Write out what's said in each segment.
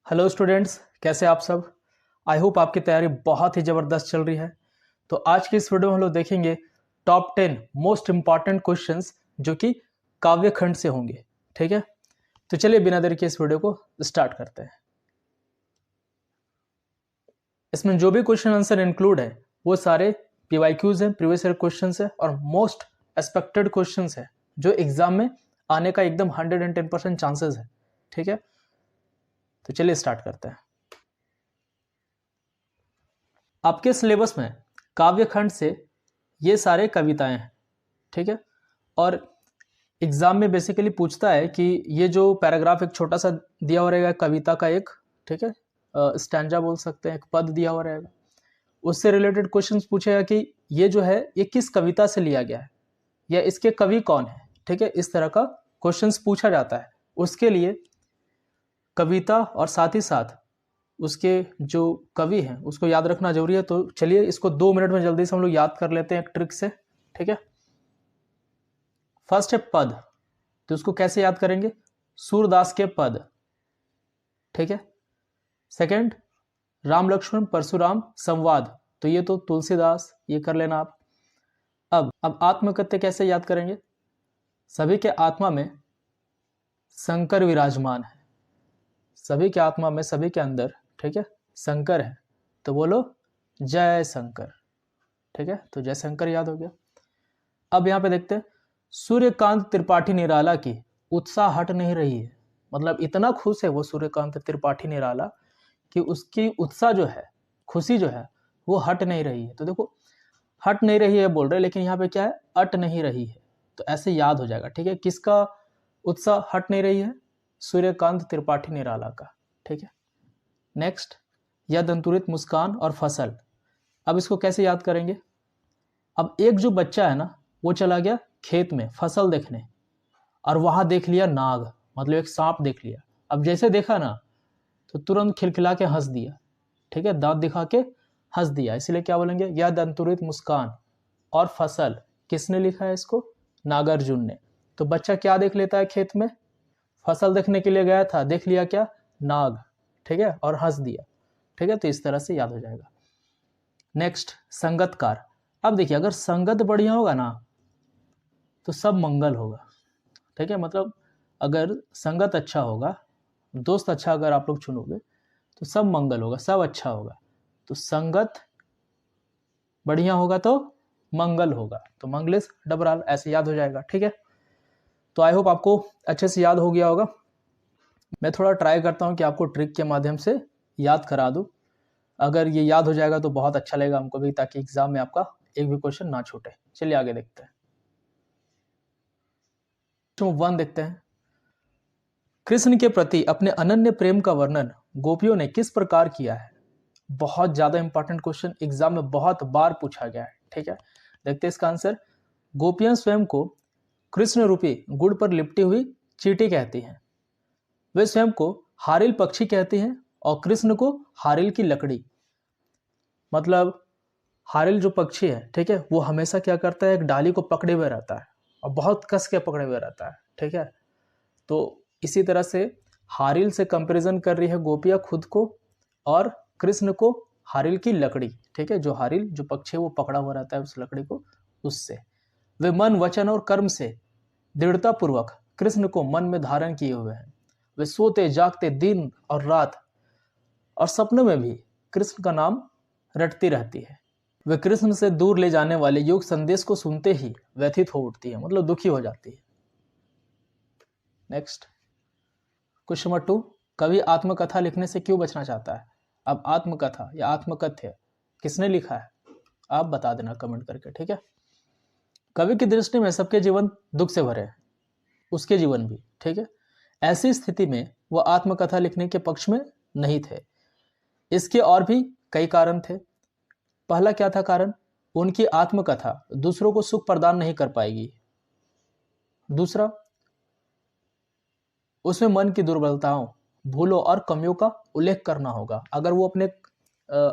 Hello students, कैसे आप सब। आई होप आपकी तैयारी बहुत ही ज़बरदस्त चल रही है। तो आज की इस वीडियो में हम लोग देखेंगे टॉप 10 मोस्ट इंपॉर्टेंट क्वेश्चंस जो कि काव्य खंड से होंगे। ठीक है, तो चलिए बिना देरी के इस वीडियो को स्टार्ट करते हैं। इसमें जो भी क्वेश्चन आंसर इंक्लूड है वो सारे PYQs हैं, प्रीवियस ईयर क्वेश्चन है और मोस्ट एक्सपेक्टेड क्वेश्चन है जो एग्जाम में आने का एकदम 110% चांसेस है। ठीक है, तो चलिए स्टार्ट करते हैं। आपके सिलेबस में काव्य खंड से ये सारे कविताएं हैं। ठीक है, और एग्जाम में बेसिकली पूछता है कि ये जो पैराग्राफ एक छोटा सा दिया हुआ रहेगा कविता का एक, ठीक है, स्टैंजा बोल सकते हैं, एक पद दिया हुआ रहेगा, उससे रिलेटेड क्वेश्चंस पूछेगा कि ये जो है ये किस कविता से लिया गया है या इसके कवि कौन है। ठीक है, इस तरह का क्वेश्चंस पूछा जाता है। उसके लिए कविता और साथ ही साथ उसके जो कवि हैं उसको याद रखना जरूरी है। तो चलिए इसको 2 मिनट में जल्दी से हम लोग याद कर लेते हैं एक ट्रिक से। ठीक है, फर्स्ट है पद, तो उसको कैसे याद करेंगे, सूरदास के पद। ठीक है, सेकंड राम लक्ष्मण परशुराम संवाद, तो ये तो तुलसीदास, ये कर लेना आप। अब आत्मकथ्य कैसे याद करेंगे, सभी के आत्मा में शंकर विराजमान है, सभी के आत्मा में, सभी के अंदर, ठीक है, शंकर है, तो बोलो जय शंकर। ठीक है, तो जय शंकर याद हो गया। अब यहाँ पे देखते हैं, सूर्यकांत त्रिपाठी निराला की उत्साह हट नहीं रही है, मतलब इतना खुश है वो सूर्यकांत त्रिपाठी निराला कि उसकी उत्साह जो है, खुशी जो है वो हट नहीं रही है। तो देखो हट नहीं रही है बोल रहे, लेकिन यहाँ पे क्या है, अट नहीं रही है, तो ऐसे याद हो जाएगा। ठीक है, किसका उत्साह हट नहीं रही है, सूर्यकांत त्रिपाठी निराला का। ठीक है, नेक्स्ट यद अंतुरित मुस्कान और फसल, अब इसको कैसे याद करेंगे। अब एक जो बच्चा है ना वो चला गया खेत में फसल देखने और वहां देख लिया नाग, मतलब एक सांप देख लिया। अब जैसे देखा ना तो तुरंत खिलखिला के हंस दिया। ठीक है, दांत दिखा के हंस दिया, इसलिए क्या बोलेंगे, यद अंतुरित मुस्कान और फसल, किसने लिखा है इसको, नागार्जुन ने। तो बच्चा क्या देख लेता है खेत में, फसल देखने के लिए गया था, देख लिया क्या, नाग। ठीक है, और हंस दिया। ठीक है, तो इस तरह से याद हो जाएगा। नेक्स्ट संगतकार, अब देखिए अगर संगत बढ़िया होगा ना तो सब मंगल होगा। ठीक है, मतलब अगर संगत अच्छा होगा, दोस्त अच्छा अगर आप लोग चुनोगे तो सब मंगल होगा, सब अच्छा होगा। तो संगत बढ़िया होगा तो मंगल होगा, तो मंगलेश डबराल, ऐसे याद हो जाएगा। ठीक है, तो आई होप आपको अच्छे से याद हो गया होगा। मैं थोड़ा ट्राई करता हूँ कि आपको ट्रिक के माध्यम से याद करा दूँ। अगर ये याद हो जाएगा तो बहुत अच्छा लगेगा हमको भी, ताकि एग्जाम में आपका एक भी क्वेश्चन ना छूटे। चलिए आगे देखते हैं। क्वेश्चन 1 देखते हैं, कृष्ण के प्रति अपने अनन्य प्रेम का वर्णन गोपियों ने किस प्रकार किया है। बहुत ज्यादा इंपॉर्टेंट क्वेश्चन, एग्जाम में बहुत बार पूछा गया है। ठीक है, देखते हैं इसका आंसर। गोपियां स्वयं को कृष्ण रूपी गुड़ पर लिपटी हुई चींटी कहती हैं, वे स्वयं को हारिल पक्षी कहती हैं और कृष्ण को हारिल की लकड़ी। मतलब हारिल जो पक्षी है, ठीक है, वो हमेशा क्या करता है, एक डाली को पकड़े हुए रहता है और बहुत कस के पकड़े हुए रहता है। ठीक है, तो इसी तरह से हारिल से कंपैरिजन कर रही है गोपियां खुद को और कृष्ण को हारिल की लकड़ी। ठीक है, जो हारिल जो पक्षी है वो पकड़ा हुआ रहता है उस लकड़ी को, उससे वे मन वचन और कर्म से दृढ़ता पूर्वक कृष्ण को मन में धारण किए हुए हैं। वे सोते जागते दिन और रात और सपनों में भी कृष्ण का नाम रटती रहती है। वे कृष्ण से दूर ले जाने वाले योग संदेश को सुनते ही व्यथित हो उठती है, मतलब दुखी हो जाती है। नेक्स्ट क्वेश्चन नंबर 2, कवि आत्मकथा लिखने से क्यों बचना चाहता है। अब आत्मकथा या आत्मकथ्य किसने लिखा है, आप बता देना कमेंट करके। ठीक है, कवि की दृष्टि में सबके जीवन दुख से भरे हैं, उसके जीवन भी। ठीक है, ऐसी स्थिति में वह आत्मकथा लिखने के पक्ष में नहीं थे। इसके और भी कई कारण थे। पहला क्या था कारण, उनकी आत्मकथा दूसरों को सुख प्रदान नहीं कर पाएगी। दूसरा, उसमें मन की दुर्बलताओं, भूलों और कमियों का उल्लेख करना होगा। अगर वो अपने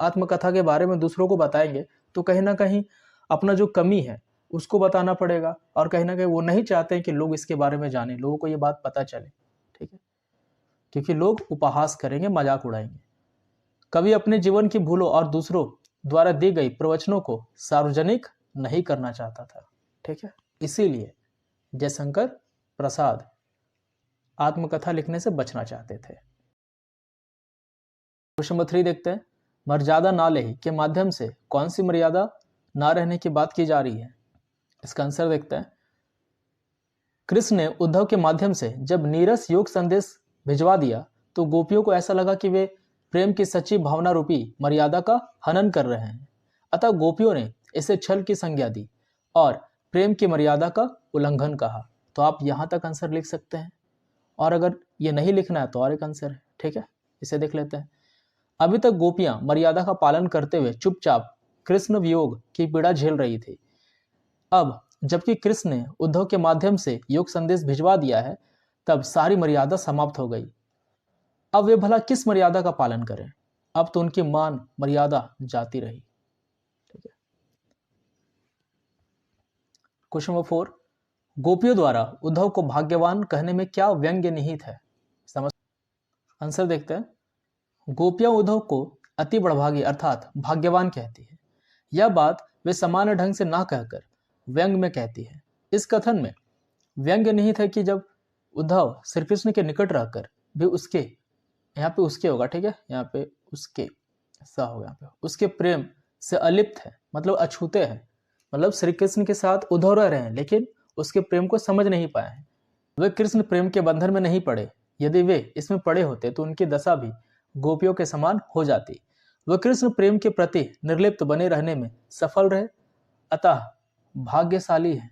आत्मकथा के बारे में दूसरों को बताएंगे तो कहीं ना कहीं अपना जो कमी है उसको बताना पड़ेगा, और कहीं ना कहीं वो नहीं चाहते हैं कि लोग इसके बारे में जाने, लोगों को ये बात पता चले। ठीक है, क्योंकि लोग उपहास करेंगे, मजाक उड़ाएंगे। कवि अपने जीवन की भूलों और दूसरों द्वारा दी गई प्रवचनों को सार्वजनिक नहीं करना चाहता था। ठीक है, इसीलिए जयशंकर प्रसाद आत्मकथा लिखने से बचना चाहते थे। क्वेश्चन नंबर 3 देखते हैं। मर्यादा ना लेही के माध्यम से कौन सी मर्यादा ना रहने की बात की जा रही है? इसका आंसर देखते हैं। कृष्ण ने उद्धव के माध्यम से जब नीरस योग संदेश भिजवा दिया तो गोपियों को ऐसा लगा कि वे प्रेम की सच्ची भावना रूपी मर्यादा का हनन कर रहे हैं। अतः गोपियों ने इसे छल की संज्ञा दी और प्रेम की मर्यादा का उल्लंघन कहा। तो आप यहां तक आंसर लिख सकते हैं, और अगर ये नहीं लिखना है तो और एक आंसर है। ठीक है, इसे देख लेते हैं। अभी तक गोपियां मर्यादा का पालन करते हुए चुपचाप कृष्ण वियोग की पीड़ा झेल रही थी। अब जबकि कृष्ण ने उद्धव के माध्यम से योग संदेश भिजवा दिया है, तब सारी मर्यादा समाप्त हो गई। अब वे भला किस मर्यादा का पालन करें? अब तो उनकी मान मर्यादा जाती रही। ठीक है, क्वेश्चन नंबर 4, गोपियों द्वारा उद्धव को भाग्यवान कहने में क्या व्यंग्य निहित है? समझ आंसर देखते हैं। गोपियां उद्धव को अति बड़भागी अर्थात भाग्यवान कहती है। यह बात वे सामान्य ढंग से ना कहकर व्यंग में कहती है। इस कथन में व्यंग्य निहित है कि जब उद्धव श्री कृष्ण के निकट रहकर भी उसके, यहाँ पे उसके होगा, ठीक है, यहाँ पे उसके सा होगा, यहाँ पे उसके प्रेम से अलिप्त है, मतलब अछूते हैं। मतलब श्री कृष्ण के साथ उद्धव रह रहे हैं लेकिन उसके प्रेम को समझ नहीं पाए हैं। वे कृष्ण प्रेम के बंधन में नहीं पड़े। यदि वे इसमें पड़े होते तो उनकी दशा भी गोपियों के समान हो जाती। वे कृष्ण प्रेम के प्रति निर्लिप्त बने रहने में सफल रहे, अतः भाग्यशाली है।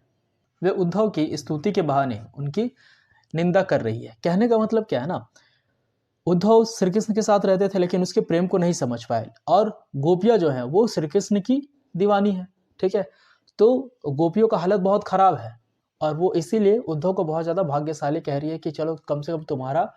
वे उद्धव की स्तुति के बहाने उनकी निंदा कर रही है। कहने का मतलब क्या है ना, उद्धव श्री कृष्ण के साथ रहते थे लेकिन उसके प्रेम को नहीं समझ पाए, और गोपियां जो है वो श्री कृष्ण की दीवानी है। ठीक है, तो गोपियों का हालत बहुत खराब है और वो इसीलिए उद्धव को बहुत ज्यादा भाग्यशाली कह रही है कि चलो कम से कम तुम्हारा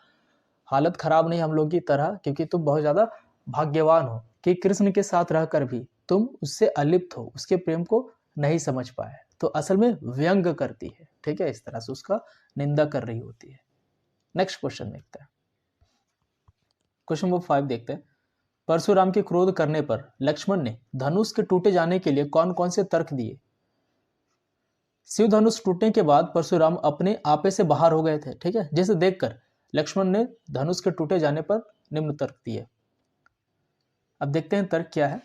हालत खराब नहीं हम लोग की तरह, क्योंकि तुम बहुत ज्यादा भाग्यवान हो कि कृष्ण के साथ रहकर भी तुम उससे अलिप्त हो, उसके प्रेम को नहीं समझ पाए। तो असल में व्यंग करती है। ठीक है, इस तरह से उसका निंदा कर रही होती है। नेक्स्ट क्वेश्चन देखते हैं। क्वेश्चन नंबर 5 देखते हैं। परशुराम के क्रोध करने पर लक्ष्मण ने धनुष के टूटे जाने के लिए कौन कौन से तर्क दिए? शिव धनुष टूटने के बाद परशुराम अपने आपे से बाहर हो गए थे। ठीक है, जिसे देखकर लक्ष्मण ने धनुष के टूटे जाने पर निम्न तर्क दिए। अब देखते हैं तर्क क्या है।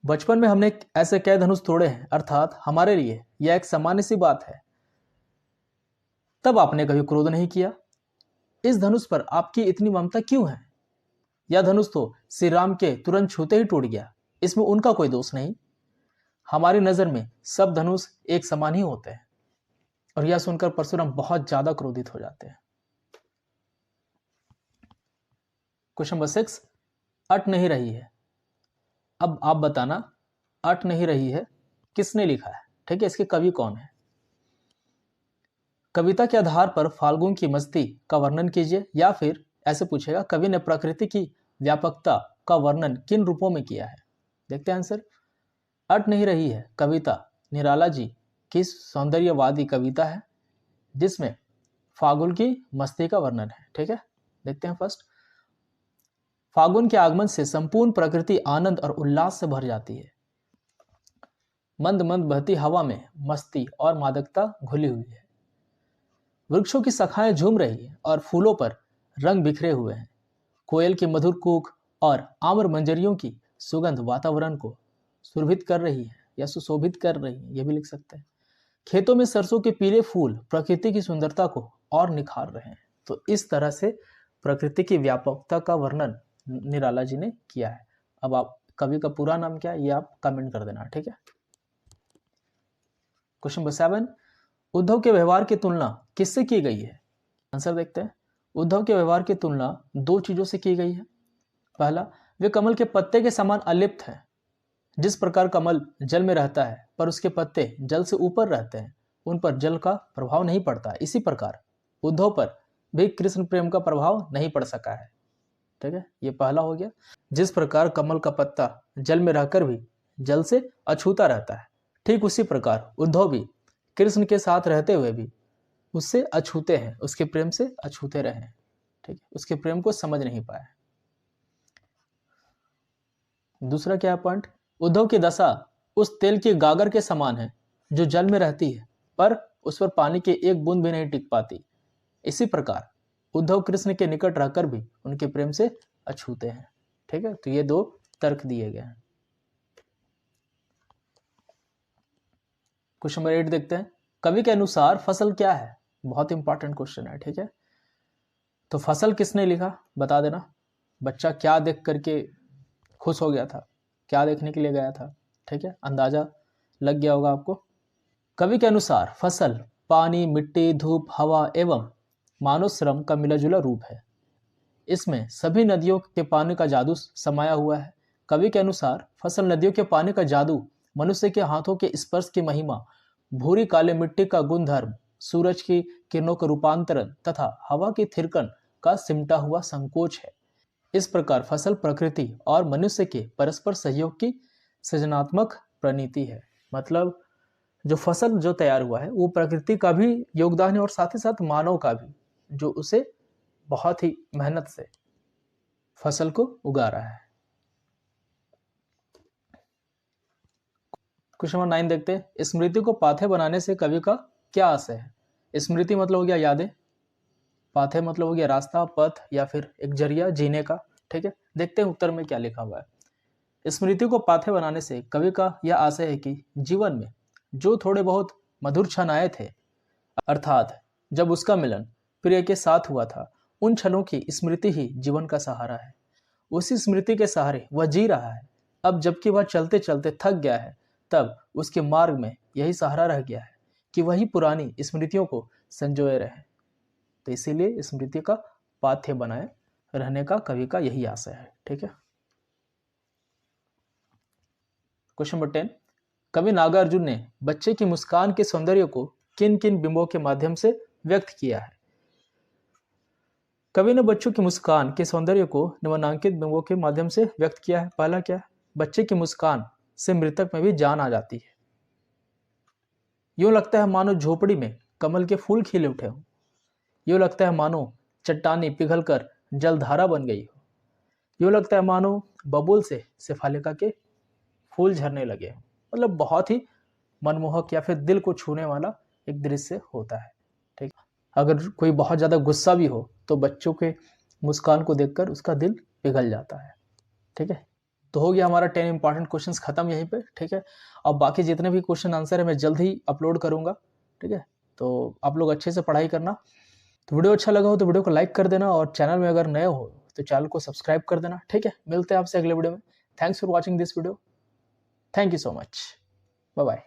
बचपन में हमने ऐसे कई धनुष तोड़े हैं, अर्थात हमारे लिए यह एक सामान्य सी बात है। तब आपने कभी क्रोध नहीं किया। इस धनुष पर आपकी इतनी ममता क्यों है? यह धनुष तो श्री राम के तुरंत छूते ही टूट गया, इसमें उनका कोई दोष नहीं। हमारी नजर में सब धनुष एक समान ही होते हैं। और यह सुनकर परशुराम बहुत ज्यादा क्रोधित हो जाते हैं। क्वेश्चन नंबर 6, अट नहीं रही है। अब आप बताना, अट नहीं रही है किसने लिखा है? ठीक है, इसके कवि कौन है? कविता के आधार पर फाल्गुन की मस्ती का वर्णन कीजिए, या फिर ऐसे पूछेगा कवि ने प्रकृति की व्यापकता का वर्णन किन रूपों में किया है? देखते हैं आंसर। अट नहीं रही है कविता निराला जी की सौंदर्यवादी कविता है जिसमें फाल्गुन की मस्ती का वर्णन है। ठीक है, देखते हैं फर्स्ट। फाल्गुन के आगमन से संपूर्ण प्रकृति आनंद और उल्लास से भर जाती है। मंद मंद बहती हवा में मस्ती और मादकता घुली हुई है। वृक्षों की शाखाएं झूम रही है और फूलों पर रंग बिखरे हुए हैं। कोयल की मधुर कूक और आम्र मंजरियों की सुगंध वातावरण को सुरभित कर रही है या सुशोभित कर रही है, यह भी लिख सकते हैं। खेतों में सरसों के पीले फूल प्रकृति की सुंदरता को और निखार रहे हैं। तो इस तरह से प्रकृति की व्यापकता का वर्णन निराला जी ने किया है। अब आप कवि का पूरा नाम क्या है ये आप कमेंट कर देना। ठीक है, क्वेश्चन नंबर 7, उद्धव के व्यवहार की तुलना किससे की गई है? आंसर देखते हैं। उद्धव के व्यवहार की तुलना दो चीजों से की गई है। पहला, वे कमल के पत्ते के समान अलिप्त है। जिस प्रकार कमल जल में रहता है पर उसके पत्ते जल से ऊपर रहते हैं, उन पर जल का प्रभाव नहीं पड़ता, इसी प्रकार उद्धव पर भी कृष्ण प्रेम का प्रभाव नहीं पड़ सका है। ठीक है, ये पहला हो गया। जिस प्रकार कमल का पत्ता जल में रहकर भी जल से अछूता रहता है, ठीक उसी प्रकार उद्धव भी कृष्ण के साथ रहते हुए भी उससे अछूते हैं, उसके प्रेम से अछूते रहे हैं। ठीक है, उसके प्रेम को समझ नहीं पाया। दूसरा क्या है पॉइंट, उद्धव की दशा उस तेल की गागर के समान है जो जल में रहती है पर उस पर पानी की एक बूंद भी नहीं टिक पाती। इसी प्रकार उद्धव कृष्ण के निकट रहकर भी उनके प्रेम से अछूते हैं। ठीक है, तो ये दो तर्क दिए गए हैं। क्वेश्चन नंबर 8 देखते हैं, कवि के अनुसार फसल क्या है? बहुत इंपॉर्टेंट क्वेश्चन है। ठीक है, तो फसल किसने लिखा बता देना। बच्चा क्या देख करके खुश हो गया था, क्या देखने के लिए गया था? ठीक है, अंदाजा लग गया होगा आपको। कवि के अनुसार फसल पानी, मिट्टी, धूप, हवा एवं मानव श्रम का मिला जुला रूप है। इसमें सभी नदियों के पानी का जादू समाया हुआ है। कवि के अनुसार फसल नदियों के पानी का जादू, मनुष्य के हाथों के स्पर्श की महिमा, भूरी काले मिट्टी का गुणधर्म, सूरज की किरणों का रूपांतरण तथा हवा की थिरकन का सिमटा हुआ संकोच है। इस प्रकार फसल प्रकृति और मनुष्य के परस्पर सहयोग की सृजनात्मक प्रणीति है। मतलब जो फसल जो तैयार हुआ है वो प्रकृति का भी योगदान है और साथ ही साथ मानव का भी, जो उसे बहुत ही मेहनत से फसल को उगा रहा है। क्वेश्चन नंबर 9 देखते हैं, स्मृति को पाथेय बनाने से कवि का क्या आशय है? स्मृति मतलब हो गया यादें, पाथेय मतलब हो गया रास्ता, पथ या फिर एक जरिया जीने का। ठीक है, देखते हैं उत्तर में क्या लिखा हुआ है। स्मृति को पाथेय बनाने से कवि का यह आशय है कि जीवन में जो थोड़े बहुत मधुर क्षण आए थे, अर्थात जब उसका मिलन प्रिय के साथ हुआ था, उन क्षणों की स्मृति ही जीवन का सहारा है। उसी स्मृति के सहारे वह जी रहा है। अब जबकि वह चलते चलते थक गया है, तब उसके मार्ग में यही सहारा रह गया है कि वही पुरानी स्मृतियों को संजोए रहे। तो इसीलिए स्मृति का पाथेय बनाए रहने का कवि का यही आशय है। ठीक है, क्वेश्चन नंबर 10, कवि नागार्जुन ने बच्चे की मुस्कान के सौंदर्य को किन किन बिंबों के माध्यम से व्यक्त किया है? कवि ने बच्चों की मुस्कान के सौंदर्य को निम्नलिखित बिंबों के माध्यम से व्यक्त किया है। पहला क्या है, बच्चे की मुस्कान से मृतक में भी जान आ जाती है। यूं लगता है मानो झोपड़ी में कमल के फूल खिले उठे हों। यूं लगता है मानो चट्टानी पिघलकर जलधारा बन गई हो। यूं लगता है मानो बबूल से शेफालिका के फूल झरने लगे हों। मतलब बहुत ही मनमोहक या फिर दिल को छूने वाला एक दृश्य होता है। ठीक, अगर कोई बहुत ज़्यादा गुस्सा भी हो तो बच्चों के मुस्कान को देखकर उसका दिल पिघल जाता है। ठीक है, तो हो गया हमारा 10 इंपॉर्टेंट क्वेश्चंस खत्म यहीं पे। ठीक है, अब बाकी जितने भी क्वेश्चन आंसर है मैं जल्द ही अपलोड करूंगा। ठीक है, तो आप लोग अच्छे से पढ़ाई करना। तो वीडियो अच्छा लगा हो तो वीडियो को लाइक कर देना और चैनल में अगर नए हो तो चैनल को सब्सक्राइब कर देना। ठीक है, मिलते हैं आपसे अगले वीडियो में। Thanks for watching this video. Thank you so much. Bye bye.